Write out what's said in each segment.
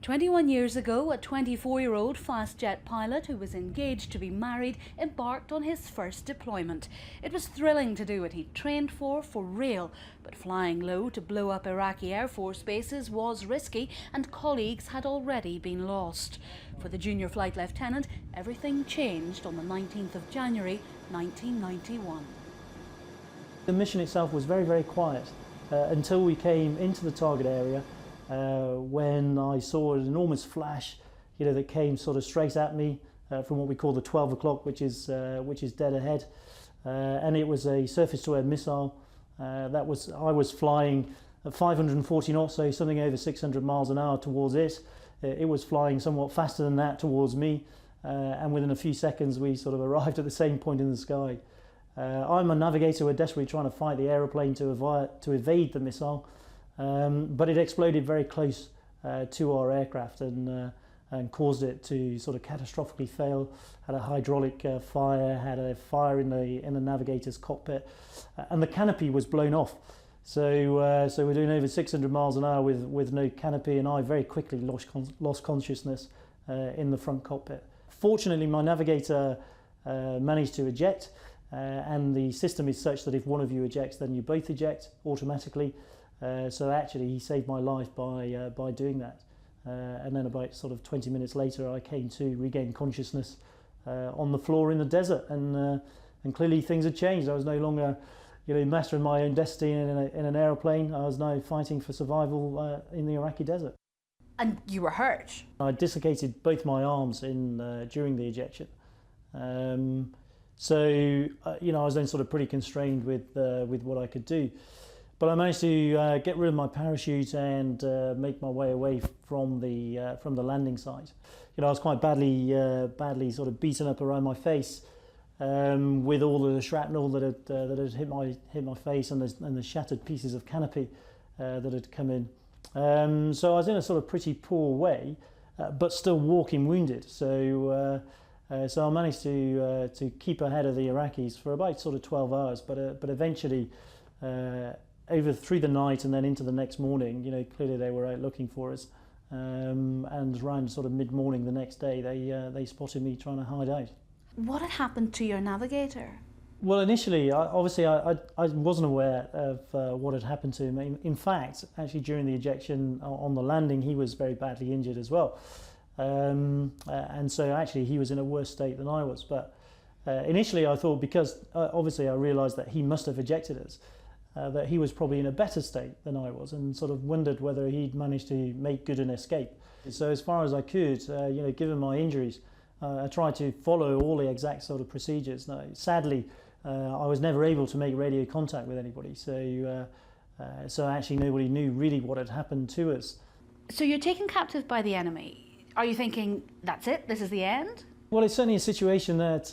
21 years ago, a 24-year-old fast jet pilot who was engaged to be married embarked on his first deployment. It was thrilling to do what he'd trained for real, but flying low to blow up Iraqi Air Force bases was risky and colleagues had already been lost. For the junior flight lieutenant, everything changed on the 19th of January 1991. The mission itself was very, very quiet until we came into the target area. When I saw an enormous flash, that came sort of straight at me from what we call the 12 o'clock, which is dead ahead, and it was a surface-to-air missile. I was flying at 540 knots, so something over 600 miles an hour towards it. It was flying somewhat faster than that towards me, and within a few seconds we sort of arrived at the same point in the sky. I'm a navigator. We're desperately trying to fight the aeroplane to evade the missile. But it exploded very close to our aircraft and caused it to sort of catastrophically fail. Had a hydraulic fire, had a fire in the navigator's cockpit, and the canopy was blown off. So we're doing over 600 miles an hour with no canopy, and I very quickly lost consciousness in the front cockpit. Fortunately, my navigator managed to eject, and the system is such that if one of you ejects, then you both eject automatically. So actually he saved my life by doing that. And then about sort of 20 minutes later I came to regain consciousness on the floor in the desert, and clearly things had changed. I was no longer master of my own destiny in an aeroplane. I was now fighting for survival in the Iraqi desert. And you were hurt? I dislocated both my arms during the ejection. So I was then sort of pretty constrained with what I could do. But I managed to get rid of my parachute and make my way away from the landing site. I was quite badly sort of beaten up around my face with all of the shrapnel that had hit my face and the shattered pieces of canopy that had come in. So I was in a sort of pretty poor way, but still walking wounded. So I managed to keep ahead of the Iraqis for about sort of 12 hours, but eventually. Through the night and then into the next morning, clearly they were out looking for us, and around sort of mid-morning the next day they spotted me trying to hide out. What had happened to your navigator? Well, initially, I wasn't aware of what had happened to him. In fact, actually during the ejection on the landing, he was very badly injured as well, and so actually he was in a worse state than I was. But initially I thought, because obviously I realised that he must have ejected us, that he was probably in a better state than I was, and sort of wondered whether he'd managed to make good an escape. So as far as I could, given my injuries, I tried to follow all the exact sort of procedures. Now, sadly, I was never able to make radio contact with anybody, so actually nobody knew really what had happened to us. So you're taken captive by the enemy. Are you thinking, that's it, this is the end? Well, it's certainly a situation that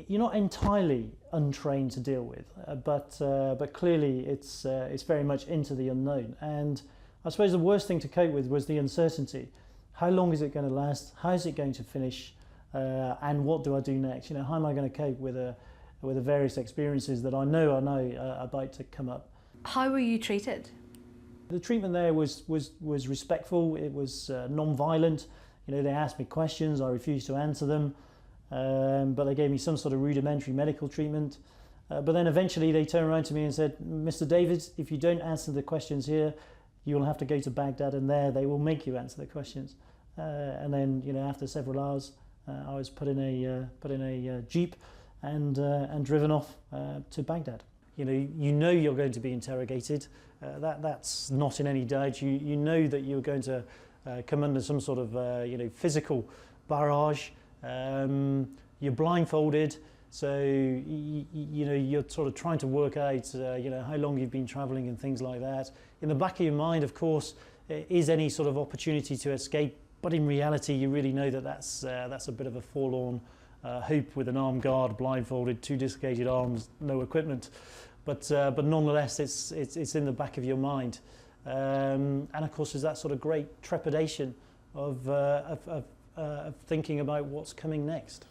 you're not entirely untrained to deal with, but clearly it's very much into the unknown. And I suppose the worst thing to cope with was the uncertainty. How long is it going to last? How is it going to finish? And what do I do next? How am I going to cope with the various experiences that I know are about to come up? How were you treated? The treatment there was respectful. It was non-violent. They asked me questions, I refused to answer them, but they gave me some sort of rudimentary medical treatment. But then eventually they turned around to me and said, "Mr. David, if you don't answer the questions here, you'll have to go to Baghdad, and there they will make you answer the questions." And then, after several hours, I was put in a jeep and driven off to Baghdad. You're going to be interrogated. That's not in any doubt. You know that you're going to come under some sort of physical barrage. You're blindfolded, so you're sort of trying to work out how long you've been travelling and things like that. In the back of your mind, of course, is any sort of opportunity to escape, but in reality you really know that that's a bit of a forlorn hope, with an armed guard, blindfolded, 2 dislocated arms, no equipment, but nonetheless it's in the back of your mind. And of course there's that sort of great trepidation of thinking about what's coming next.